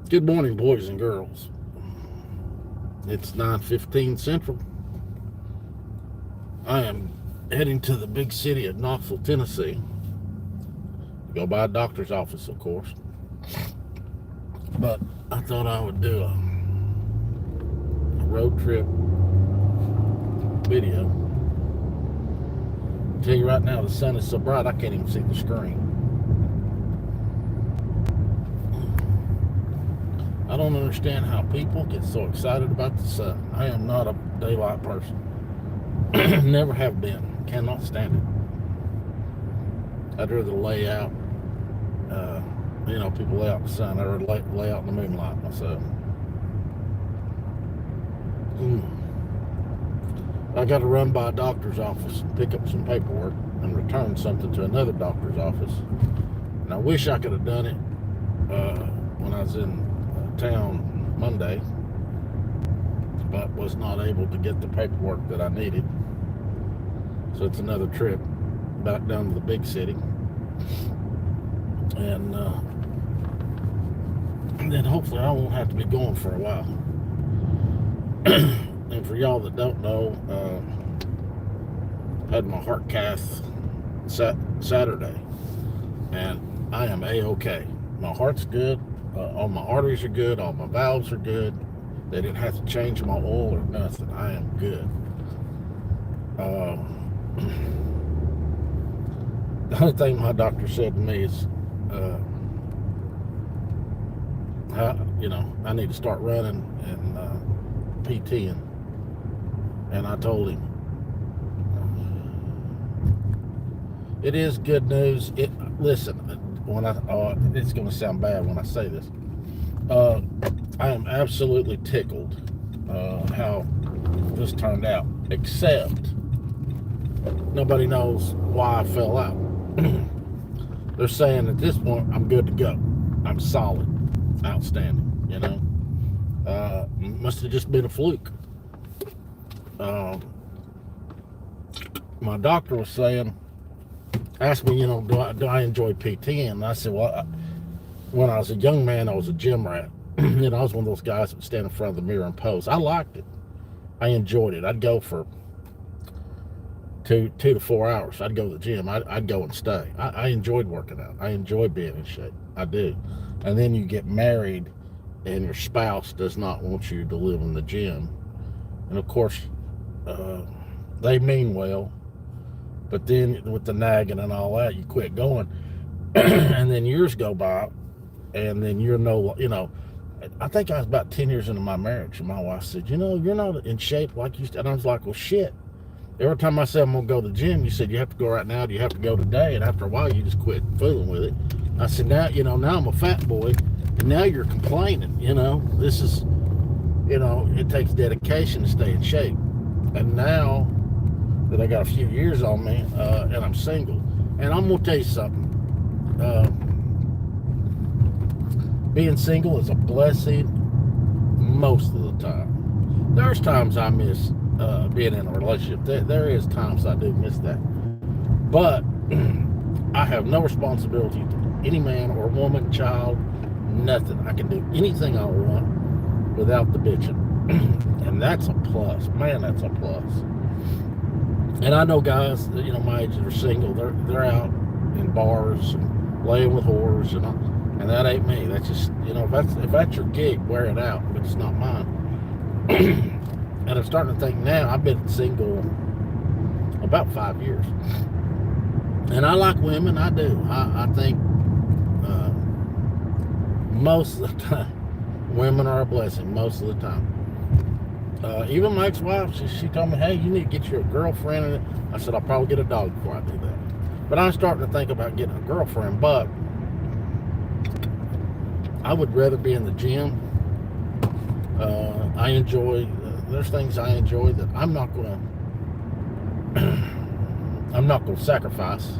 Good morning, boys and girls. It's 9:15 Central. I am heading to the big city of Knoxville, Tennessee. Go by a doctor's office, of course. But I thought I would do a road trip video. I'll tell you right now, the sun is so bright I can't even see the screen. I don't understand how people get so excited about the sun. I am not a daylight person. Never have been. Cannot stand it. I'd rather lay out. People lay out in the sun. I'd rather lay out in the moonlight myself. I got to run by a doctor's office and pick up some paperwork and return something to another doctor's office. And I wish I could have done it when I was in town Monday, but was not able to get the paperwork that I needed. So it's another trip back down to the big city. And then hopefully I won't have to be going for a while. And for y'all that don't know, had my heart cath Saturday, and I am A-okay. My heart's good, all my arteries are good, all my valves are good. They didn't have to change my oil or nothing. I am good. The only thing my doctor said to me is, I need to start running and PTing. And I told him, it is good news. Listen, it's going to sound bad when I say this. I am absolutely tickled how this turned out, except nobody knows why I fell out. They're saying at this point I'm good to go. I'm solid, outstanding. Must have just been a fluke. My doctor was asked me, do I enjoy PT? And I said, well, when I was a young man, I was a gym rat. I was one of those guys that would stand in front of the mirror and pose. I liked it. I enjoyed it. I'd go for 2 to 4 hours. I'd go to the gym. I'd go and stay. I enjoyed working out. I enjoy being in shape. I do. And then you get married and your spouse does not want you to live in the gym. And of course, they mean well, but then with the nagging and all that, you quit going. And then years go by, and then I think I was about 10 years into my marriage, and my wife said, you're not in shape like you used to. And I was like, well, shit. Every time I said I'm going to go to the gym, you said, you have to go right now, do you have to go today? And after a while, you just quit fooling with it. I said, now I'm a fat boy, and now you're complaining. This is, it takes dedication to stay in shape. And now that I got a few years on me, and I'm single, and I'm going to tell you something. Being single is a blessing most of the time. There's times I miss being in a relationship. There is times I do miss that. But I have no responsibility to any man or woman, child, nothing. I can do anything I want without the bitching. And that's a plus. Man, that's a plus. And I know guys, my age that are single, they're out in bars and laying with whores, and that ain't me. That's just, if that's your gig, wear it out, but it's not mine. And I'm starting to think now, I've been single about 5 years. And I like women, I do. I think most of the time, women are a blessing, most of the time. Even my ex-wife, she told me, hey, you need to get you a girlfriend. I said, I'll probably get a dog before I do that. But I'm starting to think about getting a girlfriend, but I would rather be in the gym. I enjoy, there's things I enjoy that I'm not going to sacrifice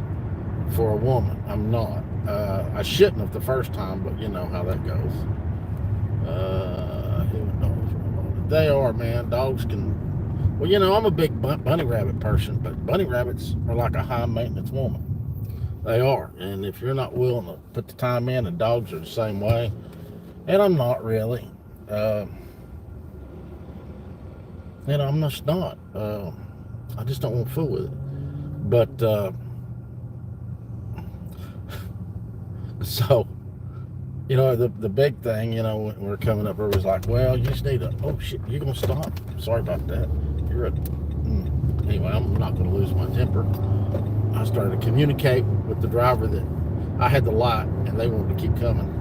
for a woman. I'm not. I shouldn't have the first time, but you know how that goes. Who knows? They are, man. Dogs can. Well, I'm a big bunny rabbit person, but bunny rabbits are like a high maintenance woman. They are, and if you're not willing to put the time in, and dogs are the same way. And I'm not really. I'm just not. I just don't want to fool with it. But so, the big thing, when we're coming up, everybody's like, well, you just need to, oh shit, you're going to stop. Sorry about that. Anyway, I'm not going to lose my temper. I started to communicate with the driver that I had the light and they wanted to keep coming.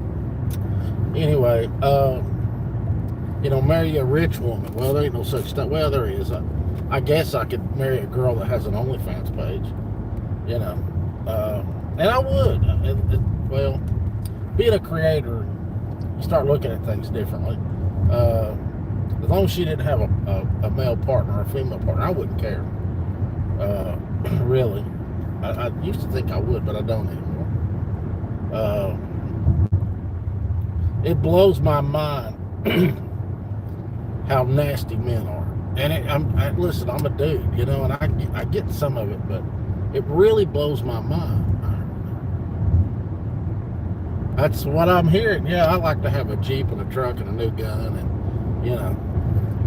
Anyway, marry a rich woman. Well, there ain't no such thing. Well, there is. I guess I could marry a girl that has an OnlyFans page, and I would. Well, being a creator, you start looking at things differently. As long as she didn't have a male partner or a female partner, I wouldn't care. Really. I used to think I would, but I don't anymore. It blows my mind how nasty men are. And listen, I'm a dude, and I get some of it, but it really blows my mind. That's what I'm hearing. Yeah, I like to have a Jeep and a truck and a new gun, and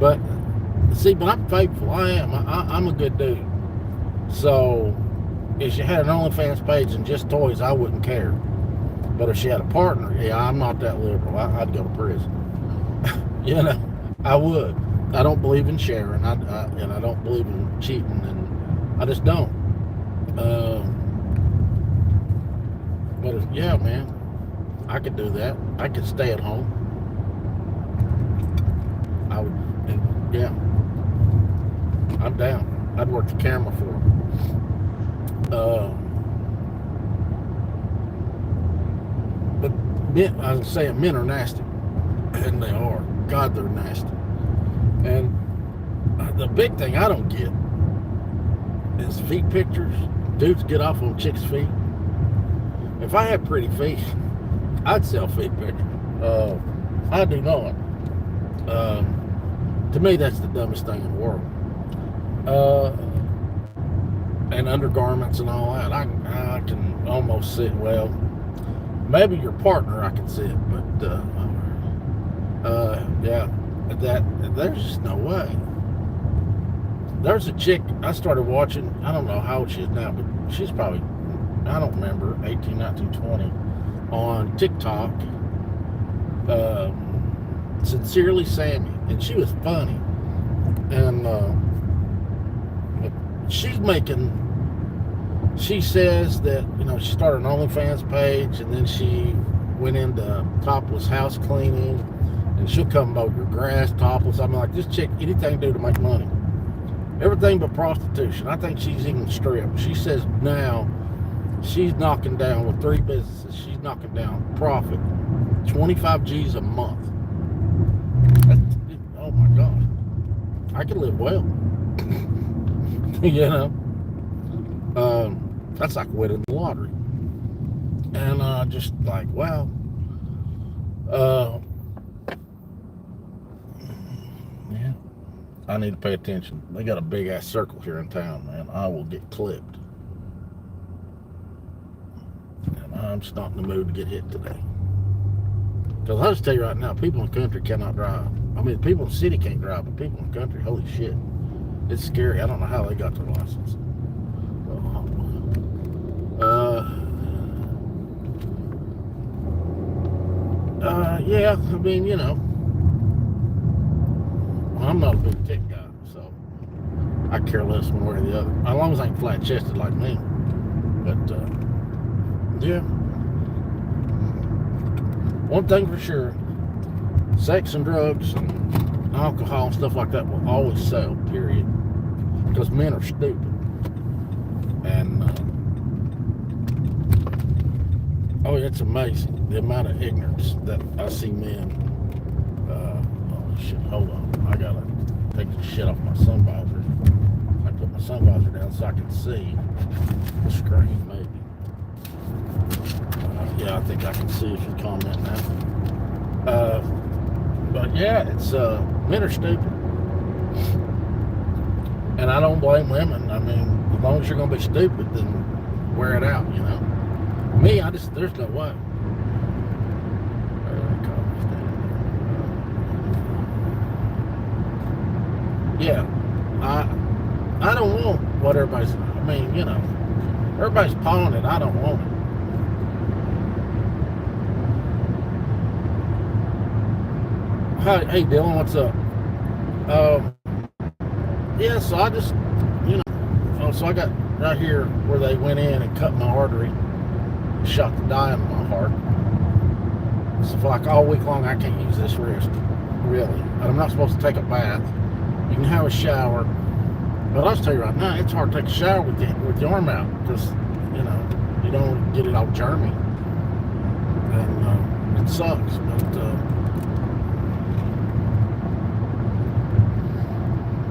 but I'm faithful. I am. I'm a good dude. So if she had an OnlyFans page and just toys, I wouldn't care. But if she had a partner, yeah, I'm not that liberal. I'd go to prison. I would. I don't believe in sharing, and I don't believe in cheating, and I just don't. But yeah, man, I could do that. I could stay at home. I would, and yeah, I'm down. I'd work the camera for her. But I was saying men are nasty, and they are. God, they're nasty. And the big thing I don't get is feet pictures. Dudes get off on chicks' feet. If I had pretty feet, I'd sell feet pictures. I do not. To me, that's the dumbest thing in the world. And undergarments and all that, I can almost see it. Well, maybe your partner I can see it, but yeah, there's just no way. There's a chick I started watching. I don't know how old she is now, but she's probably, I don't remember, 18, 19, 20, on TikTok. Sincerely Sammy, and she was funny, and she says that she started an OnlyFans page, and then she went into topless house cleaning, and she'll come mow your grass topless. I'm like, this chick, anything to do to make money, everything but prostitution. I think she's even stripped. She says now she's knocking down, with 3 businesses, she's knocking down profit 25 G's a month. Oh my God, I could live well. That's like winning the lottery. And just like, wow. Yeah, I need to pay attention. They got a big ass circle here in town, man. I will get clipped. And I'm just not in the mood to get hit today. Because I'll just tell you right now, people in the country cannot drive. I mean, people in the city can't drive, but people in the country, holy shit. It's scary. I don't know how they got their license. Yeah, I mean, I'm not a big tech guy, so I care less one way or the other. As long as I ain't flat-chested like me. But, yeah. One thing for sure, sex and drugs and alcohol and stuff like that will always sell, period. Because men are stupid. And, it's amazing the amount of ignorance that I see men. Oh shit, hold on. I gotta take the shit off my sun visor. I put my sun visor down so I can see the screen, maybe. Yeah, I think I can see if you comment now. But yeah, it's men are stupid. And I don't blame women. I mean, as long as you're gonna be stupid, then wear it out, Me, there's no way. Yeah, I don't want what everybody's. I mean, you know, everybody's pawing it. I don't want it. Hey, Dylan, what's up? Um, yeah, so I just, you know, so I got right here where they went in and cut my artery, shot the dye in my heart. So for like all week long, I can't use this wrist, really. And I'm not supposed to take a bath. You can have a shower, but I'll tell you right now, it's hard to take a shower with the arm out because, you know, you don't get it all germy, and it sucks.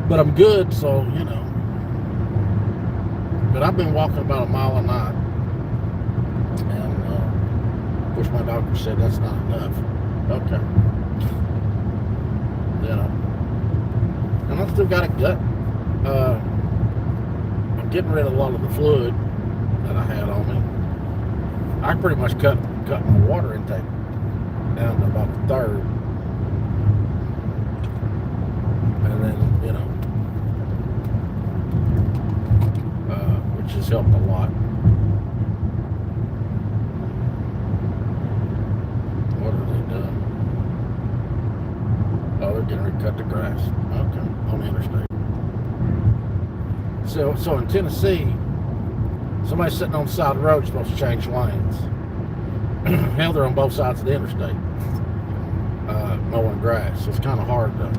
But I'm good, so you know. But I've been walking about a mile a night, and of course my doctor said that's not enough. Okay, you know, and I've still got a gut. I'm getting rid of a lot of the fluid that I had on me. I pretty much cut my water intake down to about a third, and then you know, which has helped a lot. What are they doing? Oh, they're getting ready to cut the grass. Okay, on the interstate. So in Tennessee, somebody sitting on the side of the road is supposed to change lanes. Hell, they're on both sides of the interstate, mowing grass. So it's kind of hard to.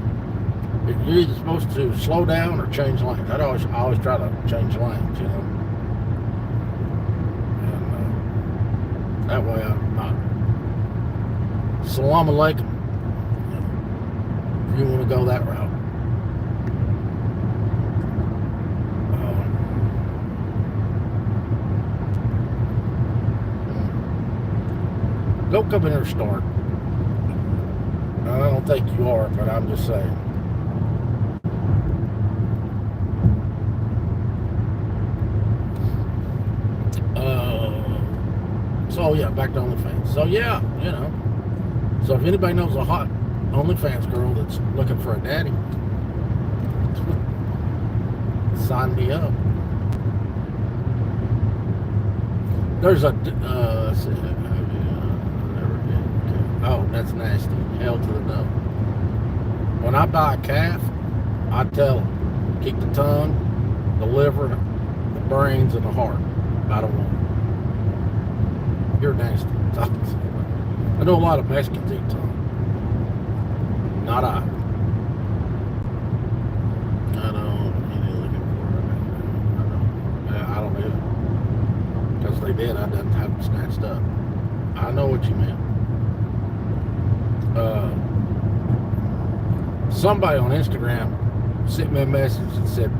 You're either supposed to slow down or change lanes. I always try to change lanes, you know. And that way I'm not. Salam alaikum. If you want to go that route. Don't come in here and start. I don't think you are, but I'm just saying. So yeah, back to OnlyFans. So yeah, you know. So if anybody knows a hot OnlyFans girl that's looking for a daddy, sign me up. There's a oh, that's nasty. Hell to the no. When I buy a calf, I tell them, keep the tongue, the liver, the brains, and the heart. I don't want it. You're nasty. I know a lot of Mexicans eat tongue. Not I. I don't. I don't either. Because they did, I didn't have them snatched up. I know what you meant. Somebody on Instagram sent me a message and said,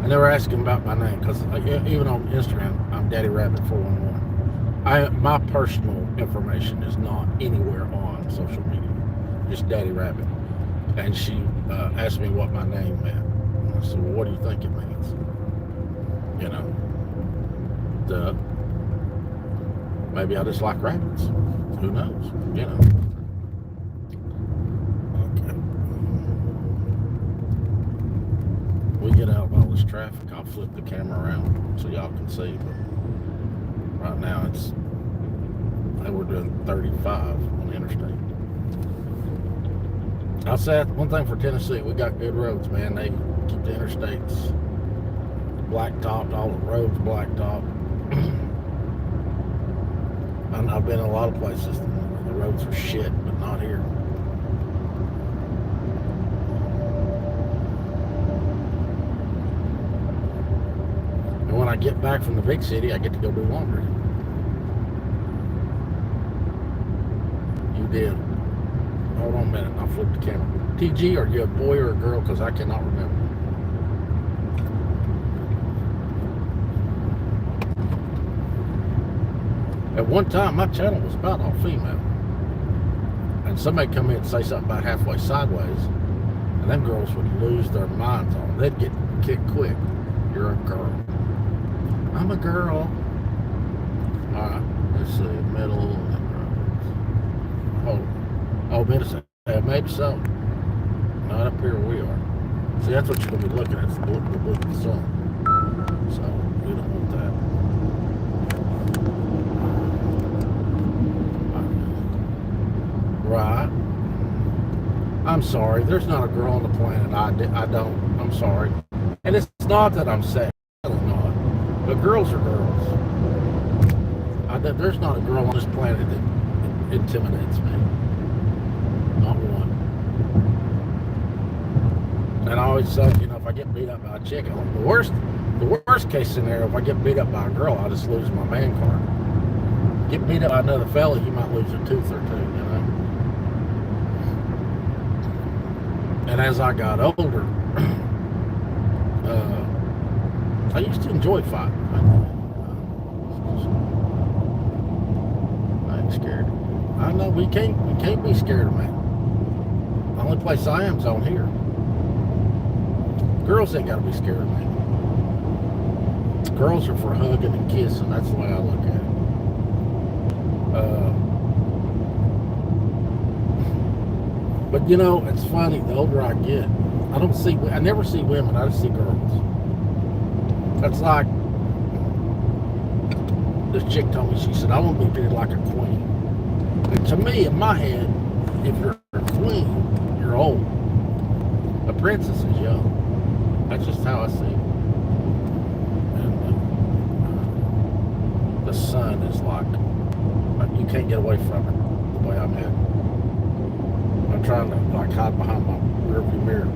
and they were asking about my name because even on Instagram, I'm Daddy Rabbit 411. My personal information is not anywhere on social media, just Daddy Rabbit. And she asked me what my name meant. And I said, well, what do you think it means? You know, maybe I just like rabbits. Who knows? You know. Okay. We get out of all this traffic, I'll flip the camera around so y'all can see. But right now we're doing 35 on the interstate. I'll say one thing for Tennessee, we got good roads, man. They keep the interstates blacktopped, all the roads blacktopped. I've been in a lot of places, the roads are shit, but not here. And when I get back from the big city, I get to go do laundry. You did. Hold on a minute, I'll flip the camera. TG, are you a boy or a girl? Because I cannot remember. At one time, my channel was about all female. And somebody come in and say something about halfway sideways, and them girls would lose their minds on it. They'd get kicked quick. You're a girl. I'm a girl. All right, let's see, middle. Oh, Medicine. Maybe so. Not up here where we are. See, that's what you're going to be looking at, the blue of the sun. So, we don't want that. Right. I'm sorry. There's not a girl on the planet I don't. I'm sorry. And it's not that I'm sad. I'm not. But girls are girls. There's not a girl on this planet that intimidates me. Not one. And I always say, if I get beat up by a chick, the worst case scenario, if I get beat up by a girl, I'll just lose my man card. Get beat up by another fella, you might lose a tooth or two, And as I got older, I used to enjoy fighting. I ain't scared. I know we can't be scared of me. The only place I am is on here. Girls ain't got to be scared of me. Girls are for hugging and kissing. That's the way I look at it. But it's funny. The older I get, I never see women. I just see girls. That's like this chick told me. She said, "I want to be treated like a queen." And to me, in my head, if you're a queen, you're old. A princess is young. That's just how I see it. And the sun is like you can't get away from it. The way I'm headed. I'm trying to hide behind my rearview mirror.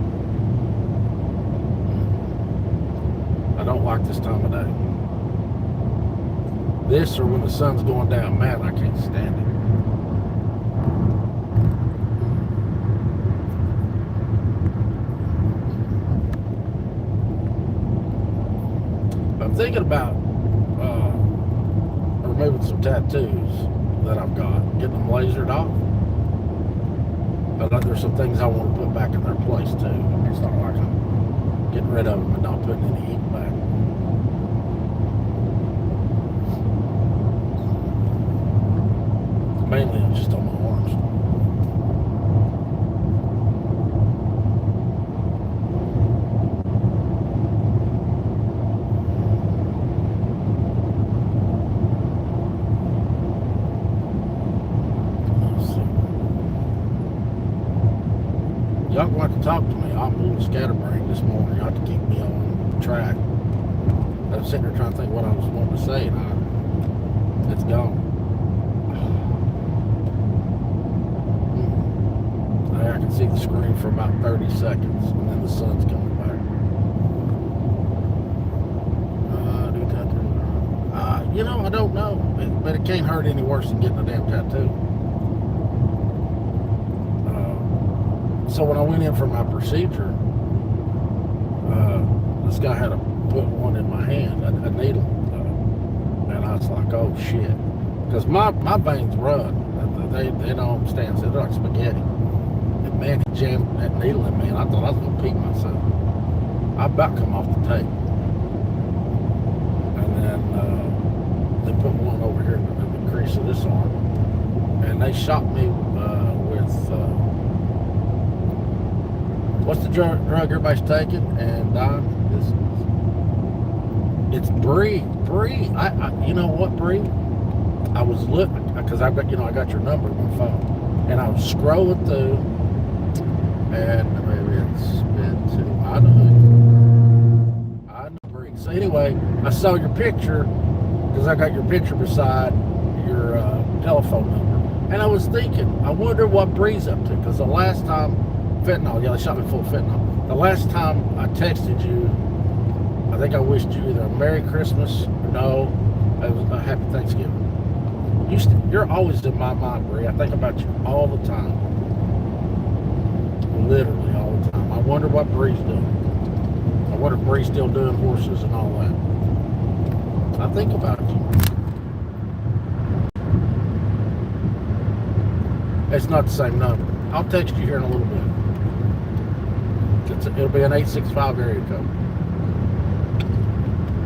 I don't like this time of day. This or when the sun's going down, man, I can't stand it. I'm thinking about removing some tattoos that I've got, getting them lasered off. But there's some things I want to put back in their place too. It's not like I'm getting rid of them and not putting any ink back. Mainly it's just on my arms. Y'all going to talk to me. I'm a little scatterbrained this morning. Y'all have to keep me on track. I was sitting there trying to think what I was wanting to say, and it's gone. I can see the screen for about 30 seconds, and then the sun's coming back. I don't know, but it can't hurt any worse than getting a damn tattoo. So when I went in for my procedure, this guy had to put one in my hand, a needle, and I was like, oh shit, because my veins run. They don't stand still. They're like spaghetti. And man, he jammed that needle in me, and I thought I was gonna pee myself. I about come off the tape, and then they put one over here in the crease of this arm, and they shot me with. What's the drug everybody's taking and dying? It's Bree. You know what, Bree? I was looking because I got your number on my phone, and I was scrolling through, and maybe it's been too. I know Bree. So anyway, I saw your picture because I got your picture beside your telephone number, and I was thinking, I wonder what Bree's up to, because the last time. Fentanyl, yeah, they shot me full of fentanyl. The last time I texted you, I think I wished you either a Merry Christmas or no, it was a Happy Thanksgiving. You're always in my mind, Bree. I think about you all the time. Literally all the time. I wonder what Bree's doing. I wonder if Bree's still doing horses and all that. I think about you. It's not the same number. I'll text you here in a little bit. It'll be an 865 area code.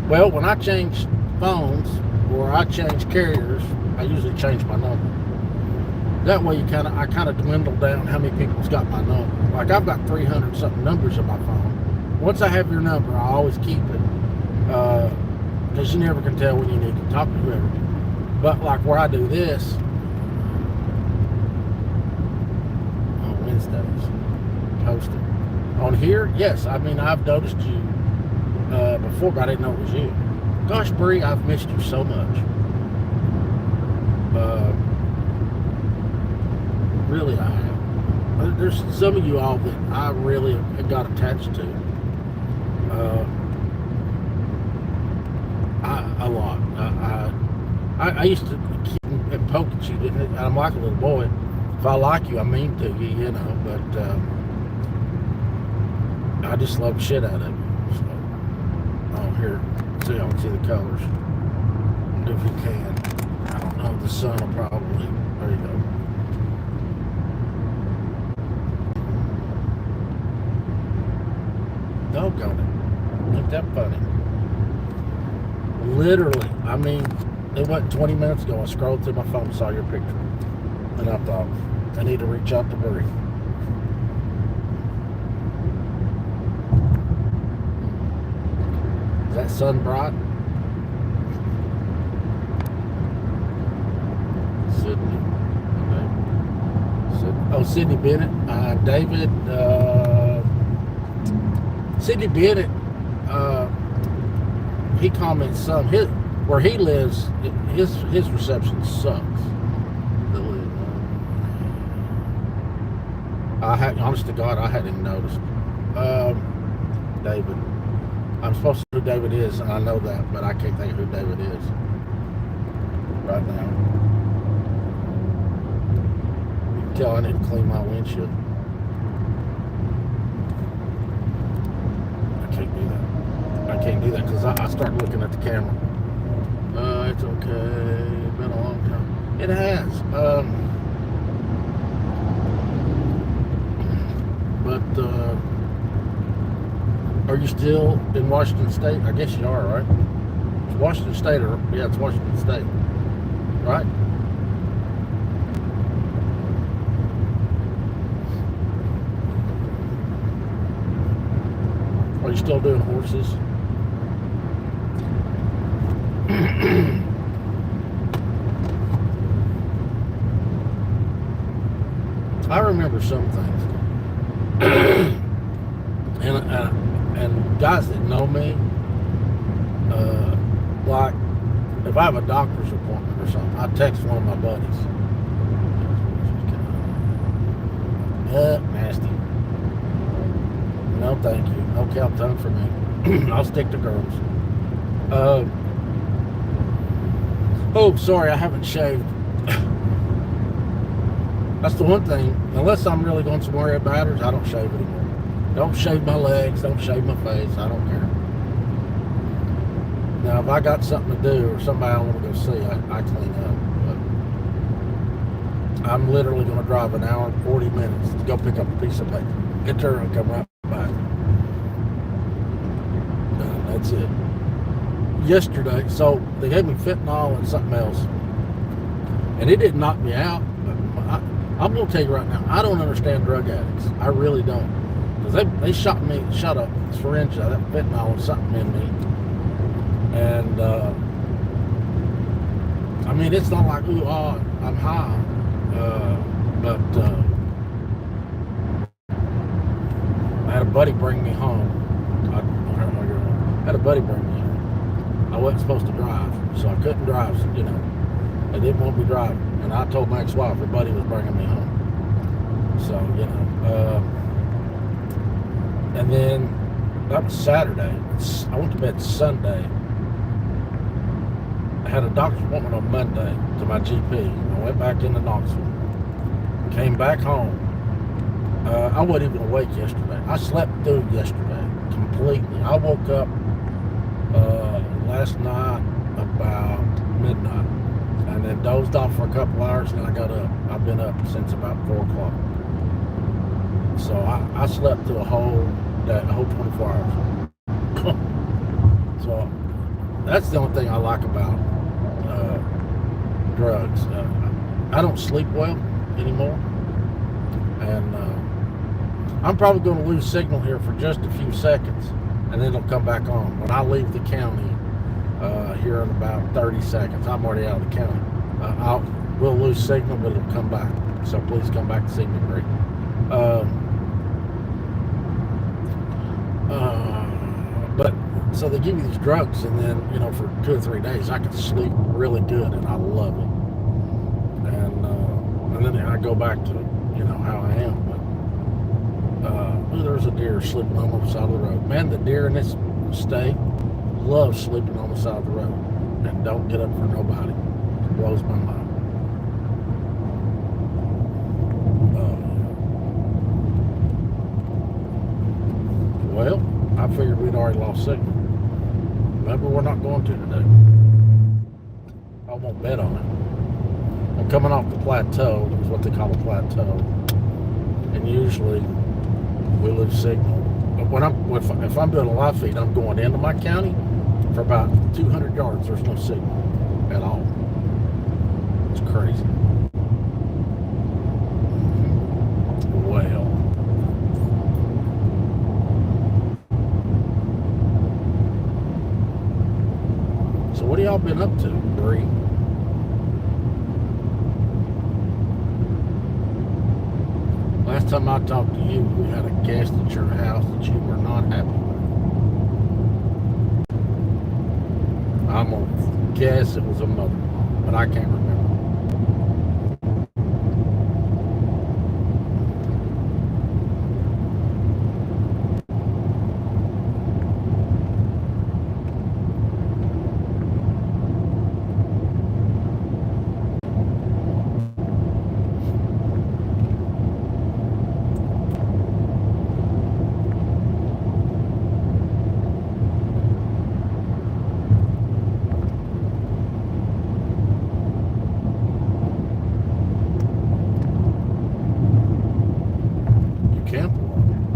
Well, when I change phones or I change carriers, I usually change my number. That way, I kind of dwindle down how many people's got my number. Like I've got 300 something numbers in my phone, once I have your number, I always keep it. Because you never can tell when you need to talk to whoever. But like where I do this on Wednesdays, posting on here, yes, I mean I've noticed you before, but I didn't know it was you. Gosh, Bree, I've missed you so much. Really, I have. There's some of you all that I really got attached to. A lot. I used to keep and poke at you, and I'm like a little boy. If I like you, I mean to you, you know. But I just love the shit out of you. So, oh, here, see, I can see the colors. If you can, I don't know. The sun will probably. There you go. Doggone it! Ain't that funny? Literally, I mean, it wasn't 20 minutes ago. I scrolled through my phone, saw your picture, and I thought, I need to reach out to Bree. Is that sun bright? Sydney. Okay. Oh, Sydney Bennett. David. Sydney Bennett. He comments some. Where he lives, his reception sucks. Honest to God, I hadn't even noticed. David. I'm supposed to know who David is, and I know that, but I can't think of who David is right now. You can tell I need to clean my windshield. I can't do that. I can't do that because I start looking at the camera. It's okay. It's been a long time. It has. Are you still in Washington State? I guess you are, right? It's Washington State, or yeah, it's Washington State, right? Are you still doing horses? I remember some things. And guys that know me, like if I have a doctor's appointment or something, I text one of my buddies. Nasty. No, thank you. No cow tongue for me. I'll stick to girls. Oh, sorry, I haven't shaved. That's the one thing. Unless I'm really going somewhere at Batters, I don't shave anymore. Don't shave my legs. Don't shave my face. I don't care. Now, if I got something to do or somebody I want to go see, I clean up. But I'm literally going to drive an hour and 40 minutes to go pick up a piece of paper. Get there and come right back. That's it. Yesterday, so they gave me fentanyl and something else, and it didn't knock me out. But I'm going to tell you right now, I don't understand drug addicts. I really don't. Because they shot a syringe of that fentanyl and something in me. And, I mean, it's not like, ooh, I'm high. But I had a buddy bring me home. I had a buddy bring me home. I wasn't supposed to drive, so I couldn't drive, you know. They didn't want me driving. And I told my ex-wife her buddy was bringing me home. So, you know. And then that was Saturday. I went to bed Sunday. I had a doctor's appointment on Monday to my GP. I went back into Knoxville. Came back home. I wasn't even awake yesterday. I slept through yesterday completely. I woke up last night about midnight and then dozed off for a couple hours, and then I got up. I've been up since about 4 o'clock. So I slept through a whole 24 hours. So that's the only thing I like about drugs. I don't sleep well anymore, and I'm probably going to lose signal here for just a few seconds, and then it'll come back on. When I leave the county here in about 30 seconds, I'm already out of the county. We'll lose signal, but it'll come back. So please come back to see me, Bree. But so they give you these drugs, and then for 2 or 3 days I can sleep really good, and I love it. And then I go back to how I am. But there's a deer sleeping on the side of the road. Man, the deer in this state love sleeping on the side of the road and don't get up for nobody. It blows my mind. Well, I figured we'd already lost signal. Maybe we're not going to today. I won't bet on it. I'm coming off the plateau, is what they call a plateau, and usually we lose signal. But if I'm doing a live feed, I'm going into my county for about 200 yards. There's no signal at all. It's crazy. Well. So what have y'all been up to, Bree? Last time I talked to you, we had a guest at your house that you were not happy with. I'm going to guess it was a mother, but I can't remember.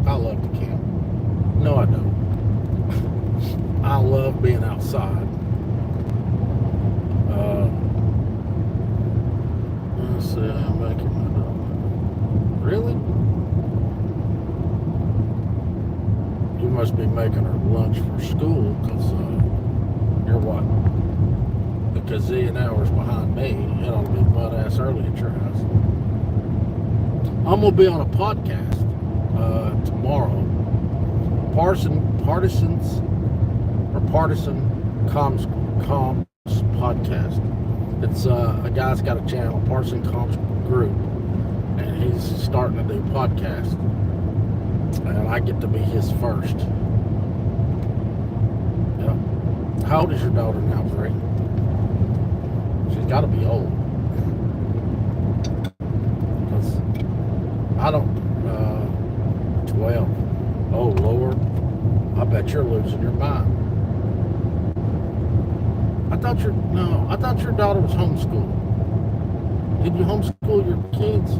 I love to camp. No, I don't. I love being outside. Let's see, I'm making my dog. Really? You must be making her lunch for school, because you're what? A gazillion hours behind me. It ought to be butt-ass early at your house. I'm going to be on a podcast tomorrow. Partisan Comms podcast. It's a guy's got a channel, Partisan Comms Group, and he's starting to do podcast, and I get to be his first. Yeah. How old is your daughter now, Bree? She's got to be old. I don't. 12. Oh Lord, I bet you're losing your mind. I thought your daughter was homeschooled. Did you homeschool your kids?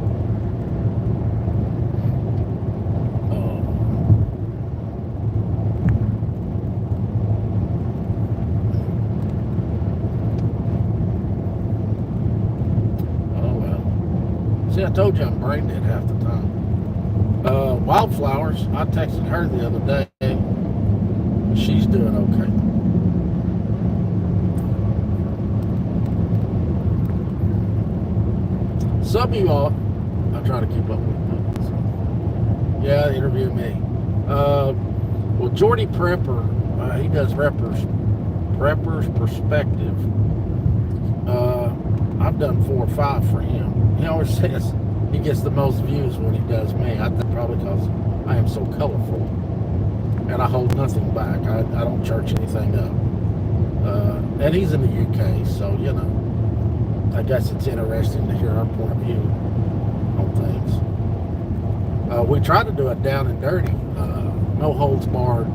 Oh well. See, I told you I'm brain dead half the time. Wildflowers, I texted her the other day. She's doing okay. Some of you all, I try to keep up with it. Yeah, interview me. Well, Jordy Prepper, he does Prepper's Perspective. I've done 4 or 5 for him. He always says he gets the most views when he does me. I think probably because I am so colorful and I hold nothing back. I don't church anything up. And he's in the UK, so I guess it's interesting to hear our point of view on things. We tried to do it down and dirty, no holds barred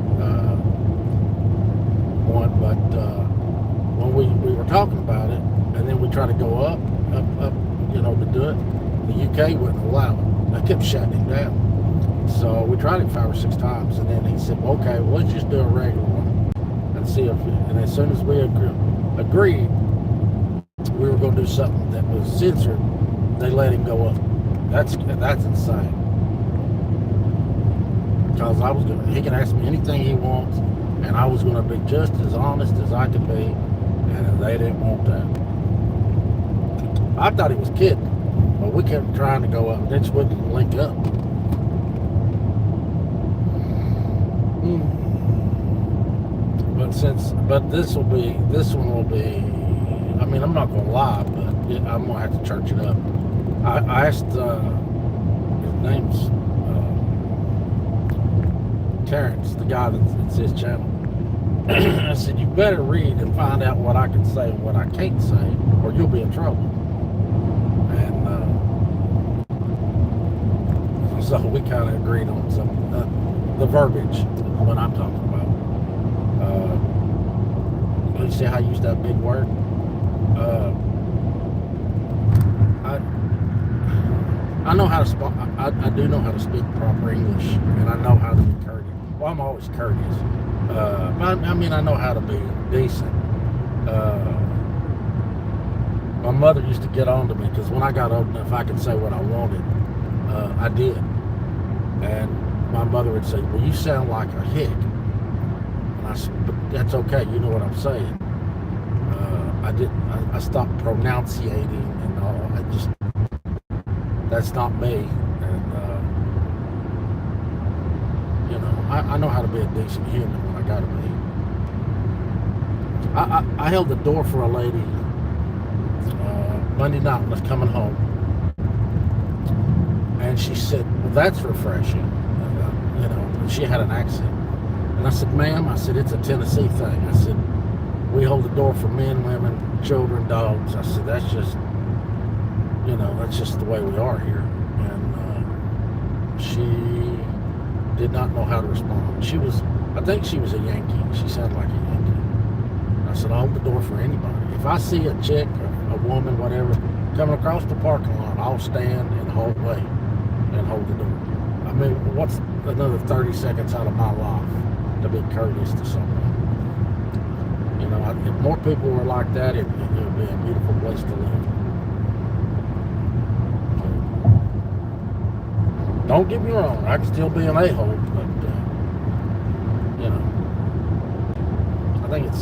one, but when we were talking about it, and then we tried to go up, to do it. The UK wouldn't allow it. I kept shutting him down. So we tried it 5 or 6 times, and then he said, well, okay, well, let's just do a regular one and see if. And as soon as we agreed, we were going to do something that was censored, they let him go up. That's insane. because he can ask me anything he wants, and I was gonna be just as honest as I could be, and they didn't want that. I thought he was kidding, but we kept trying to go up, and then she wouldn't link up. But this one will be. I mean, I'm not gonna lie, but I'm gonna have to church it up. I asked, his name's Terrence, the guy that's his channel. I said, you better read and find out what I can say and what I can't say, or you'll be in trouble. And so we kind of agreed on something, the verbiage, what I'm talking about. You see how I use that big word? I know how to speak. I do know how to speak proper English, and I know how to be courteous. Well, I'm always courteous. But I mean, I know how to be decent. My mother used to get on to me because when I got old enough, I could say what I wanted. I did, and my mother would say, "Well, you sound like a hick." And I said, "But that's okay. You know what I'm saying." I stopped pronunciating and all. That's not me. And, I know how to be a decent human when I gotta be. I held the door for a lady Monday night when I was coming home. And she said, well, that's refreshing. And she had an accent. And I said, ma'am, it's a Tennessee thing. I said, we hold the door for men, women, children, dogs. I said, that's just the way we are here. And she did not know how to respond. I think she was a Yankee. She sounded like a Yankee. I said, I'll hold the door for anybody. If I see a chick, a woman, whatever, coming across the parking lot, I'll stand in the hallway and hold the door. I mean, what's another 30 seconds out of my life to be courteous to someone? If more people were like that, it would be a beautiful place to live. Don't get me wrong, I can still be an a-hole, but, I think you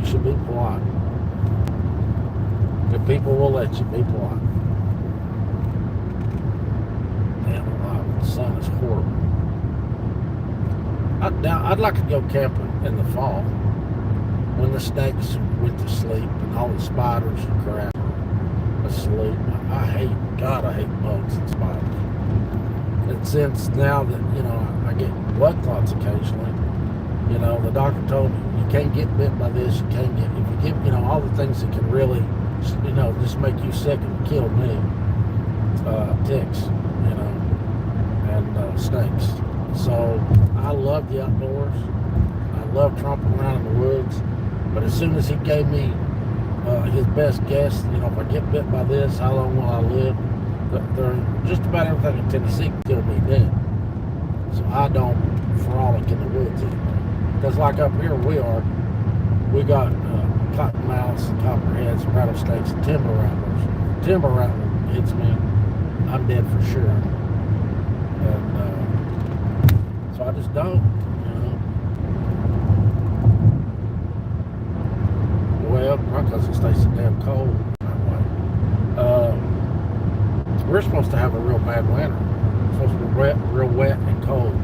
should be polite. If people will let you, be polite. Damn, the sun is horrible. I'd like to go camping in the fall when the snakes went to sleep and all the spiders and crap are asleep. I hate bugs and spiders. And since now that, I get blood clots occasionally, the doctor told me, you can't get bit by this, if you get, all the things that can really, just make you sick and kill me, ticks, and snakes. So I love the outdoors. I love tromping around in the woods. But as soon as he gave me his best guess, if I get bit by this, how long will I live? Just about everything in Tennessee can kill me dead. So I don't frolic in the woods anymore. Because like up here we got cottonmouths and copperheads and rattlesnakes and timber rattlers. Timber rattler hits me, I'm dead for sure. And so I just don't, Well, because it stays so damn cold that way. We're supposed to have a real bad winter. It's supposed to be real wet and cold.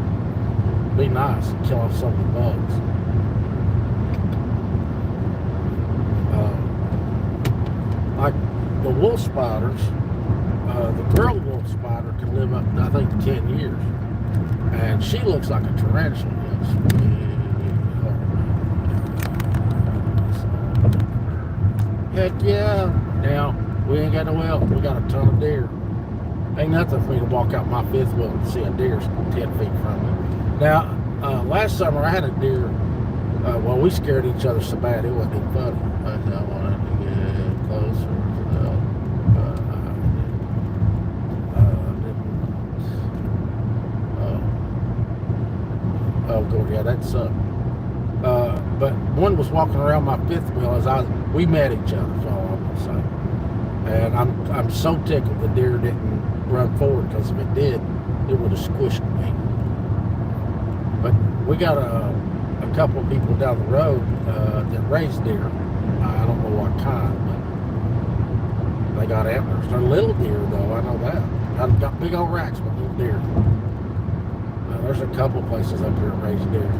Be nice and kill off some of the bugs. Like the wolf spiders, the girl wolf spider can live up to, I think, 10 years. And she looks like a tarantula. Heck yeah. Now, we ain't got no elk. We got a ton of deer. Ain't nothing for me to walk out my fifth wheel and see a deer 10 feet from me. Now, last summer I had a deer. We scared each other so bad it wasn't even funny. I wanted to get closer to the elk, but I didn't. Oh, God, yeah, that sucked. But one was walking around my fifth wheel we met each other, that's all I'm gonna say. And I'm so tickled the deer didn't run forward, because if it did, it would have squished me. We got a couple of people down the road that raise deer. I don't know what kind, but they got antlers. They're little deer, though. I know that. Got big old racks with little deer. There's a couple places up here that raise deer.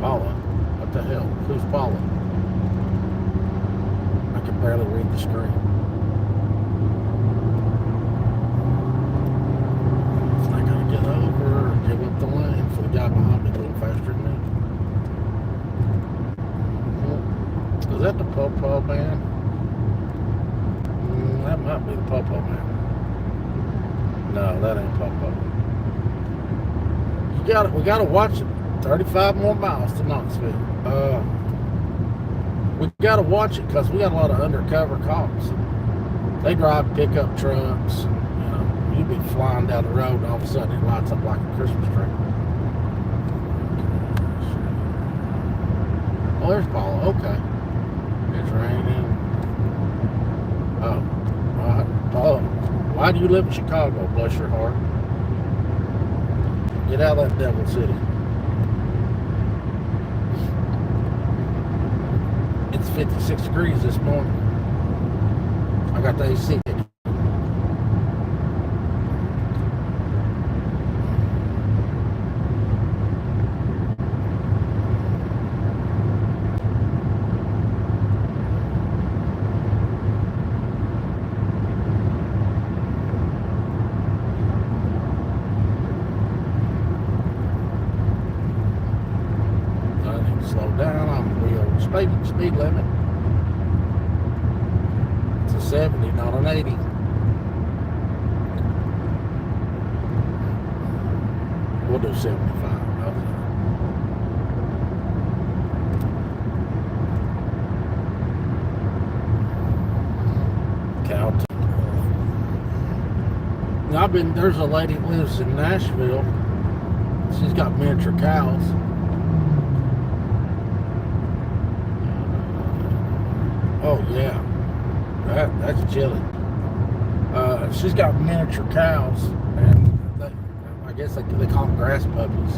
Paula. What the hell? Who's Paula? I can barely read the screen. I gotta get over and give up the lane for the guy behind me a little faster than me. Is that the Popo Man? That might be the Popo Man. No, that ain't Popo. We gotta watch it. 35 more miles to Knoxville. We gotta watch it because we got a lot of undercover cops. They drive pickup trucks. You'd be flying down the road and all of a sudden it lights up like a Christmas tree. Oh, there's Paula. Okay. It's raining. Oh, why do you live in Chicago? Bless your heart. Get out of that devil city. It's 56 degrees this morning. I got the AC. Slow down. I'm real speed limit. It's a 70, not an 80. We'll do 75. Cow. Now there's a lady that lives in Nashville. She's got miniature cows. Oh yeah, that's chilly. She's got miniature cows, and I guess they call them grass puppies.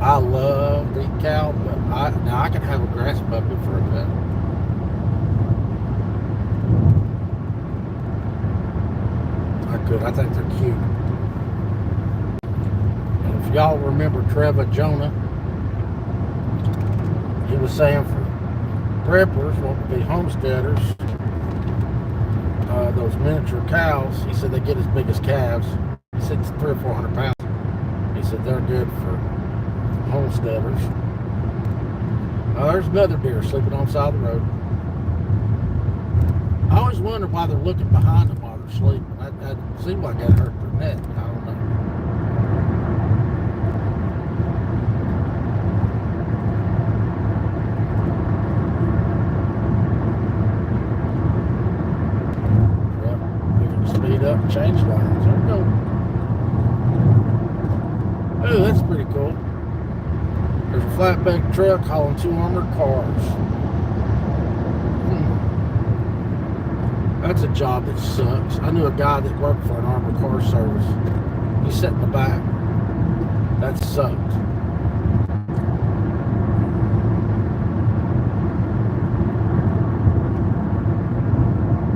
I love the cow, but I can have a grass puppy for a pet. I could. I think they're cute. And if y'all remember Trevor Jonah, he was saying for preppers, what would be homesteaders, those miniature cows, he said they get as big as calves. He said it's 300 or 400 pounds. He said they're good for homesteaders. There's another deer sleeping on the side of the road. I always wonder why they're looking behind them while they're sleeping. That seems like that hurt their neck. I don't know. Up and change lanes. There we go. Oh, that's pretty cool. There's a flatbed truck hauling 2 armored cars. That's a job that sucks. I knew a guy that worked for an armored car service. He sat in the back. That sucked.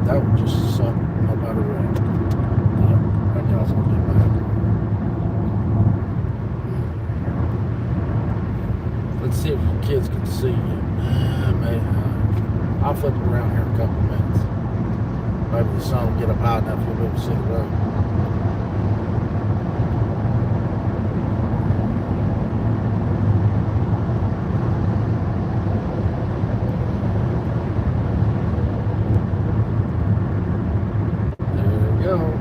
That would just suck no matter what. Let's see if your kids can see you. I'll flip it around here in a couple of minutes. Maybe the sun will get up high enough you'll be able to see the road. There we go.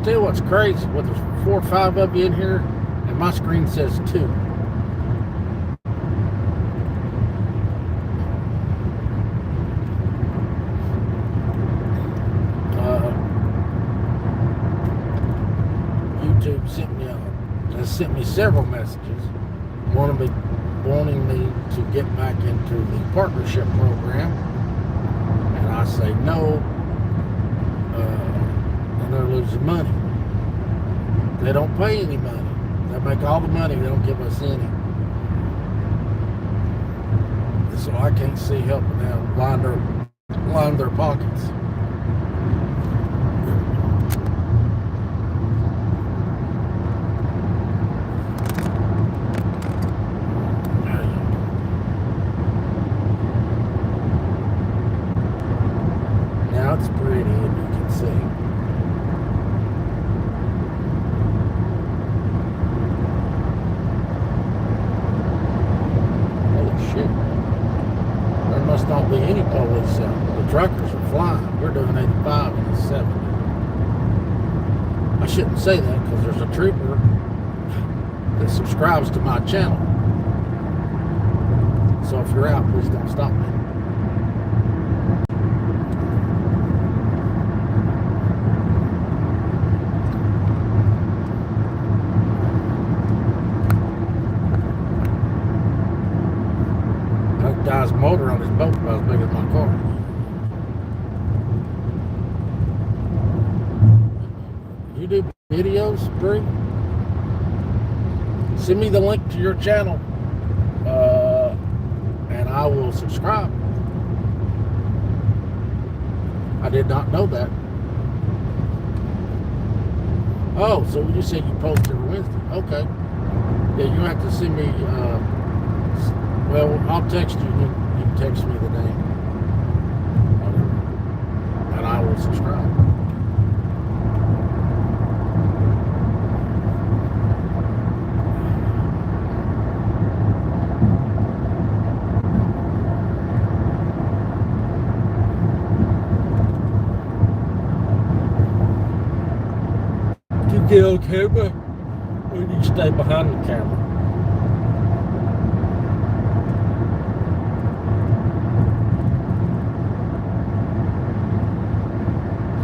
Tell you what's crazy, well, there's 4 or 5 of you in here, and my screen says 2. several messages wanting me to get back into the partnership program, and I say no, and they're losing money. They don't pay any money. They make all the money. They don't give us any. So I can't see helping them line their pockets. Now it's pretty, and you can see. Holy shit. There must not be any police out. The truckers are flying. We're doing 85 and 70. I shouldn't say that because there's a trooper that subscribes to my channel. So if you're out, please don't stop me. That guy's motor on his boat about as big as my car. You do videos, Bree? Send me the link to your channel, and I will subscribe. I did not know that. Oh, so you said you post every Wednesday. Okay. Yeah, you have to send me, well, I'll text you. You can text me the name. Whatever. And I will subscribe. Get on camera, or you stay behind the camera.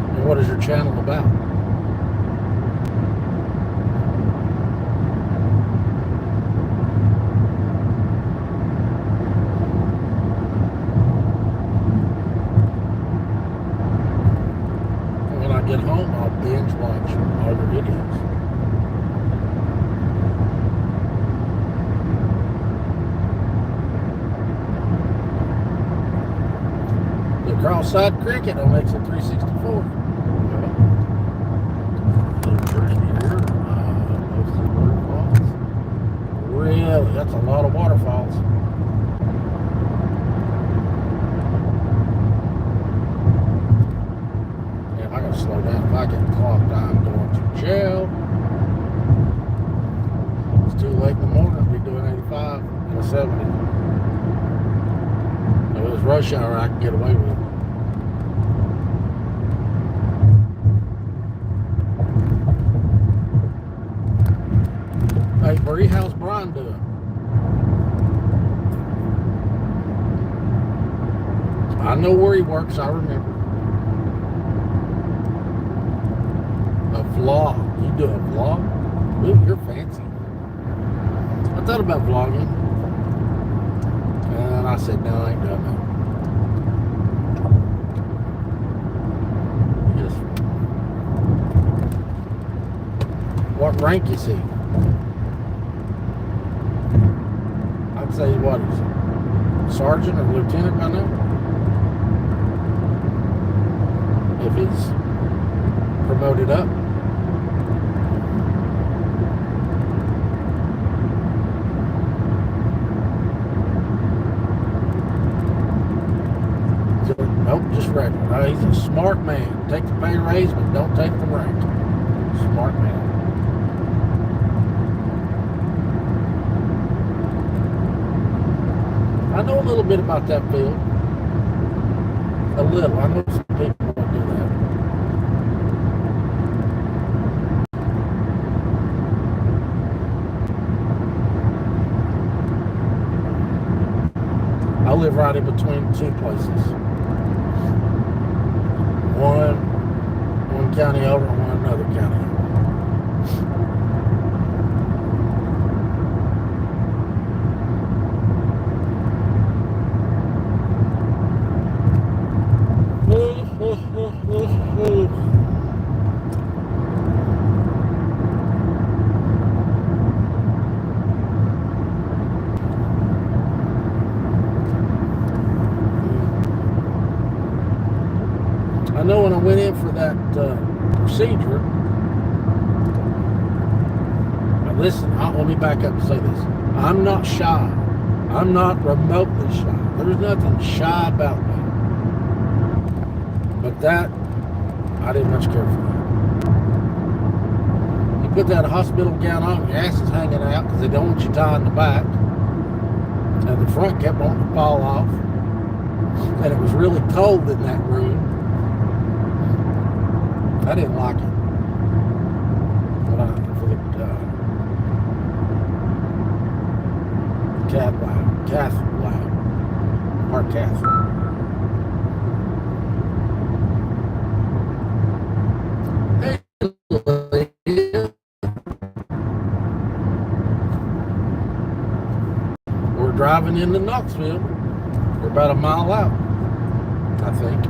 And what is your channel about? When I get home, I'll binge watch all your videos. The cross-side cricket on exit 364. Really, that's a lot of waterfalls. Damn, I gotta slow down. If I get clocked, I'm going to jail. It's too late in the morning. I'll be doing 85 and 70. If it was rush hour, I could get away with it. Hey, Bree, how's Brian doing? I know where he works, I remember. A vlog. You do a vlog? Ooh, you're fancy. I thought about vlogging. And I said, no, I ain't doing that. Just, what rank is he? I'd say, what is it? Sergeant or lieutenant by now? If he's promoted up. Nope, just regular. He's a smart man. Take the pay raise, but don't take the rank. Smart man. I know a little bit about that field. A little. I know some people that do that. I live right in between two places. One county over and one another county over. went in for that procedure, now listen, let me back up and say this. I'm not shy. I'm not remotely shy. There's nothing shy about me. But that, I didn't much care for that. You put that hospital gown on, your ass is hanging out because they don't want you tying the back. And the front kept wanting to fall off. And it was really cold in that room. I didn't like it. But for the cath lab, or cath. Hey, we're driving into Knoxville. We're about a mile out, I think.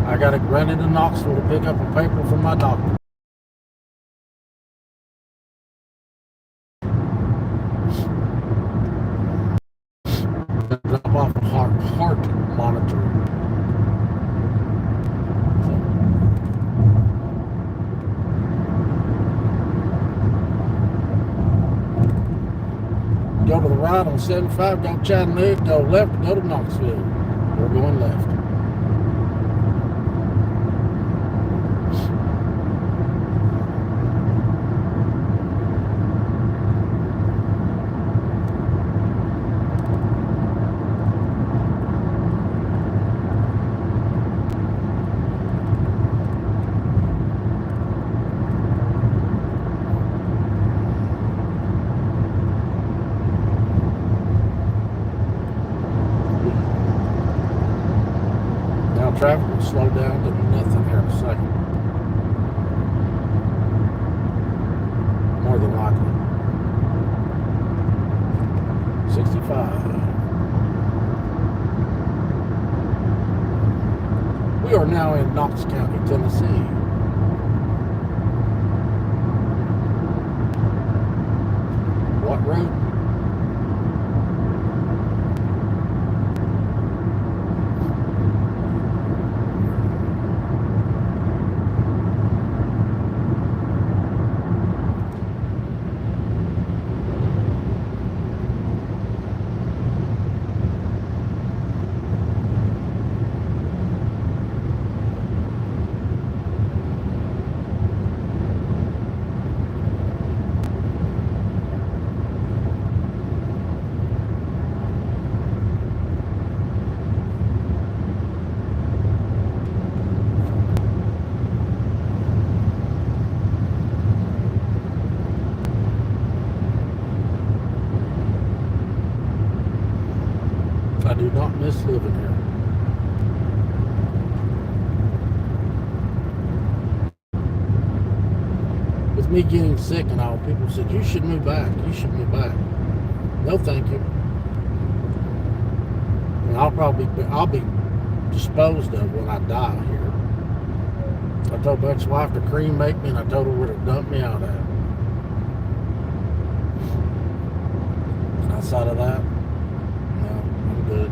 I got to run into Knoxville to pick up a paper from my doctor. Drop off heart monitor. Go to the right on 75, go Chattanooga, go left, go to Knoxville. We're going left. Traffic will slow down to nothing here in a second. More than likely. 65. We are now in Knox County, Tennessee. What road? I do not miss living here. With me getting sick and all, people said, you should move back. You should move back. No, thank you. And I'll be disposed of when I die here. I told Buck's wife to cremate me, and I told her where to dump me out at. Outside of that, no, I'm good.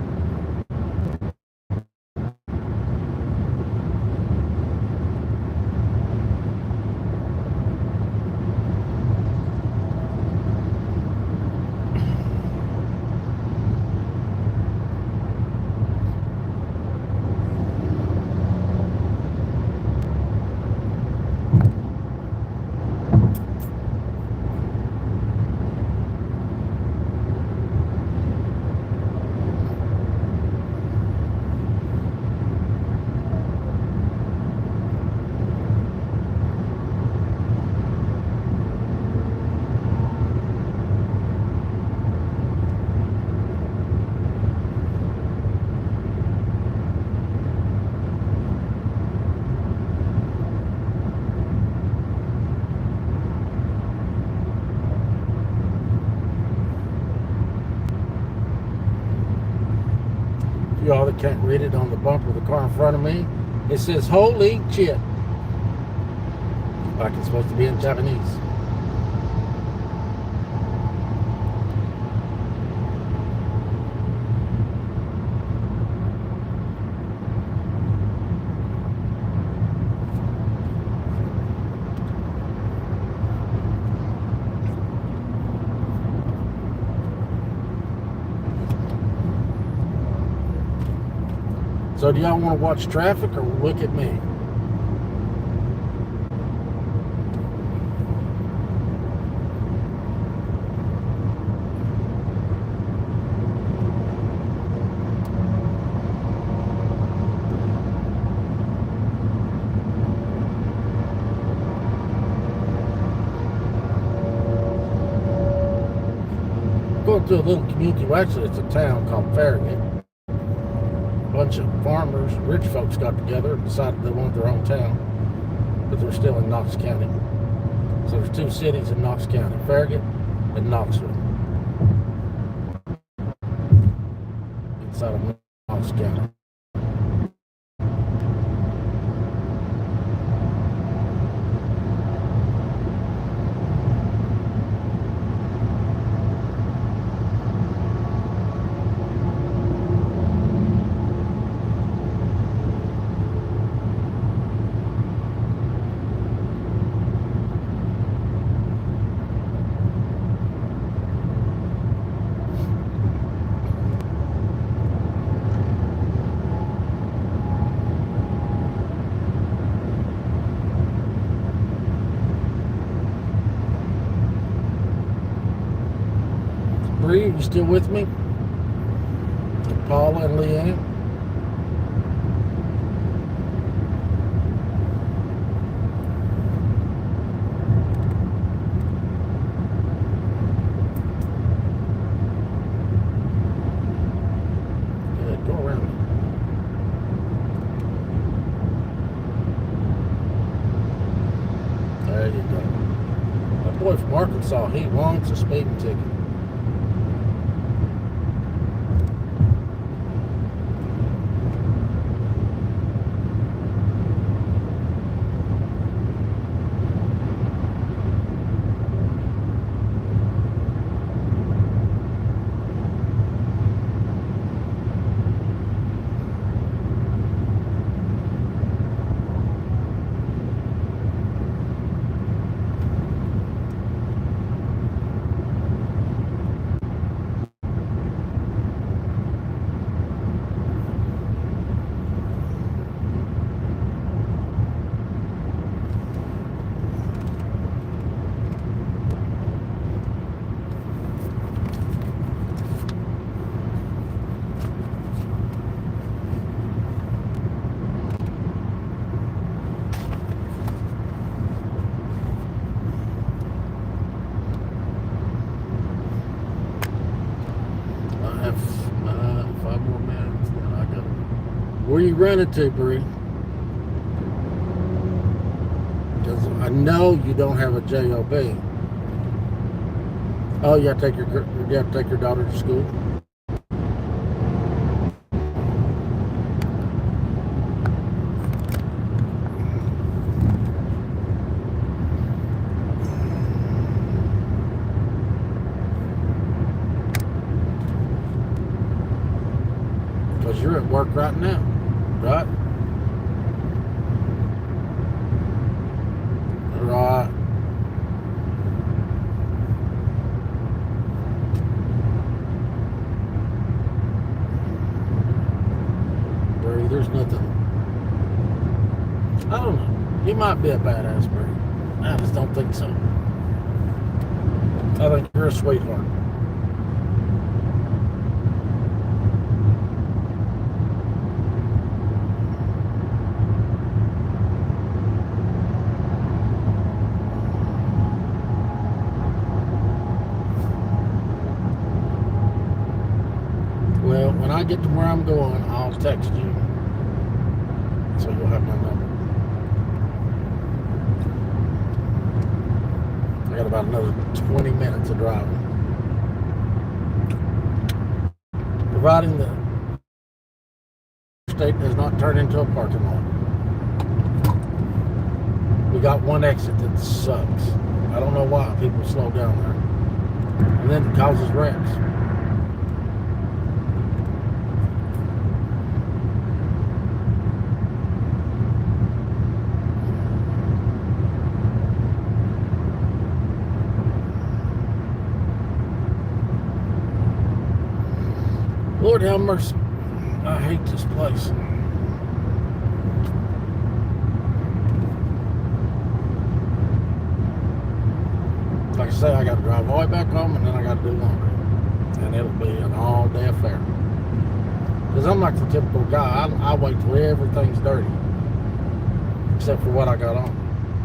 Y'all that can't read it on the bumper of the car in front of me, it says holy shit, like it's supposed to be in Japanese. So do y'all want to watch traffic or look at me? Going to a little community, well, actually it's a town called Farragut. A bunch of farmers, rich folks got together and decided they wanted their own town, but they're still in Knox County. So there's two cities in Knox County, Farragut and Knoxville, inside of Knox County. Bree, you still with me? And Paula and Leanne? Good, go around. There you go. My boy from Arkansas, he wants a speeding ticket. I have 5 more minutes, then I go. Where you running to, Bree? Because I know you don't have a job. Oh, you have to take your daughter to school. Because you're at work right now, right? Right. Bree, there's nothing. I don't know. You might be a badass, Bree. I just don't think so. I think you're a sweetheart. Well, when I get to where I'm going, I'll text you. So you'll have my number. I got about another 20 minutes of driving. Providing the state does not turn into a parking lot. We got one exit that sucks. I don't know why people slow down there. And then it causes wrecks. Lord have mercy. I hate this place. like I say, I got to drive all the way back home, and then I got to do laundry. And it'll be an all-day affair. Because I'm like the typical guy. I wait till everything's dirty, except for what I got on,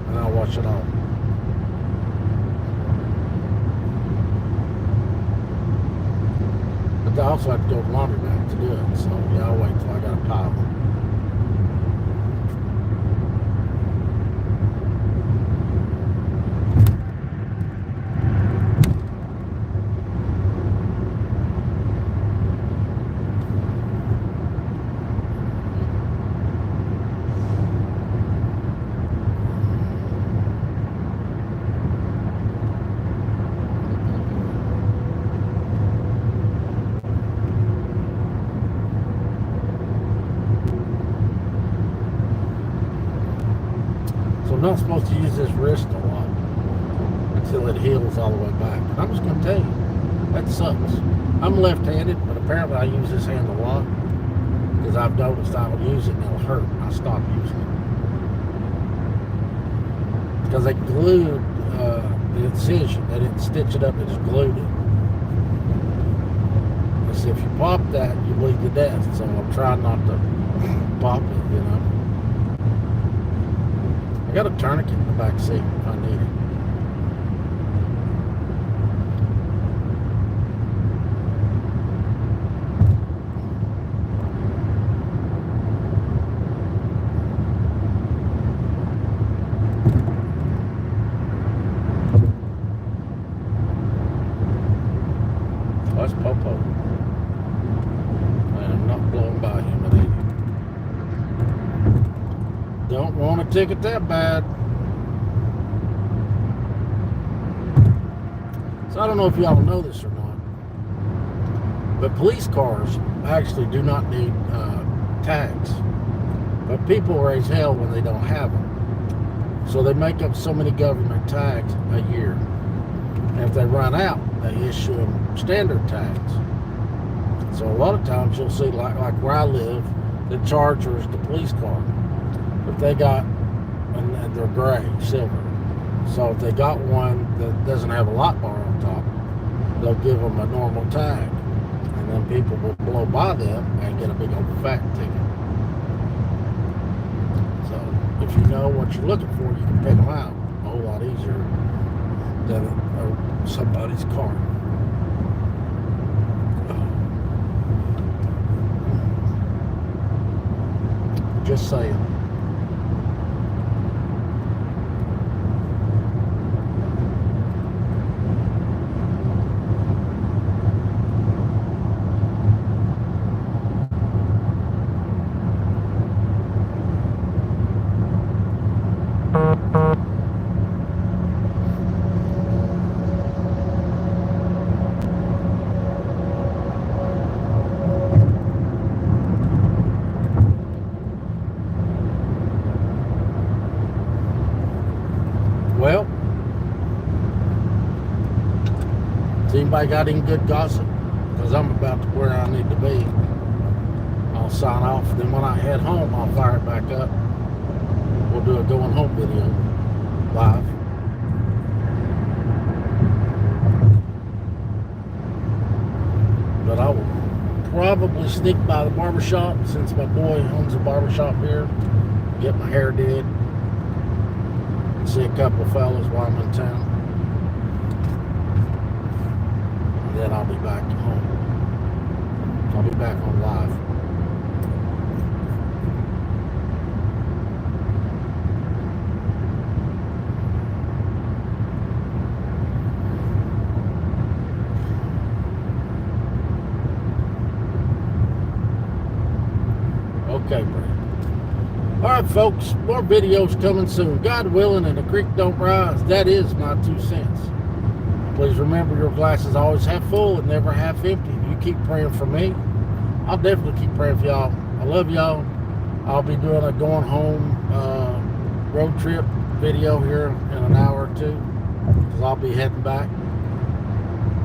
and I'll wash it off. But I also have to go to the laundromat to do it. So yeah, I'll wait till I got a pile. I'm not supposed to use this wrist a lot until it heals all the way back. And I'm just going to tell you, that sucks. I'm left-handed, but apparently I use this hand a lot because I've noticed I will use it and it'll hurt. I stopped using it. Because they glued the incision. They didn't stitch it up, they just glued it. I said, if you pop that, you bleed to death. So I'm trying not to pop it, you know. I got a tourniquet in the back seat if I need it. Oh, that's Popo. And I'm not blowing by him at 80. Don't want a ticket that bad. So I don't know if y'all know this or not, but police cars actually do not need tags. But people raise hell when they don't have them. So they make up so many government tags a year. And if they run out, they issue them standard tags. So a lot of times you'll see, like where I live, the Charger is the police car. If they got, and they're gray, silver. So if they got one that doesn't have a lock bar on top, they'll give them a normal tag. And then people will blow by them and get a big old fat ticket. So if you know what you're looking for, you can pick them out a whole lot easier than somebody's car. Just saying. Well, has anybody got any good gossip? Because I'm about to where I need to be. I'll sign off. Then when I head home, I'll fire it back up. We'll do a going home video live. But I will probably sneak by the barbershop since my boy owns a barbershop here. Get my hair did. See a couple of fellas while I'm in town. And then I'll be back home. I'll be back on live. Okay, Brad. All right, folks, more videos coming soon. God willing and the creek don't rise. That is my 2 cents. Please remember your glass is always half full and never half empty. You keep praying for me. I'll definitely keep praying for y'all. I love y'all. I'll be doing a going home road trip video here in an hour or two because I'll be heading back.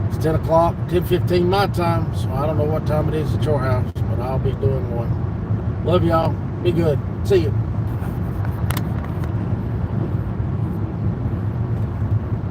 It's 10 o'clock, 10:15 my time, so I don't know what time it is at your house, but I'll be doing one. Love y'all. Be good. See you.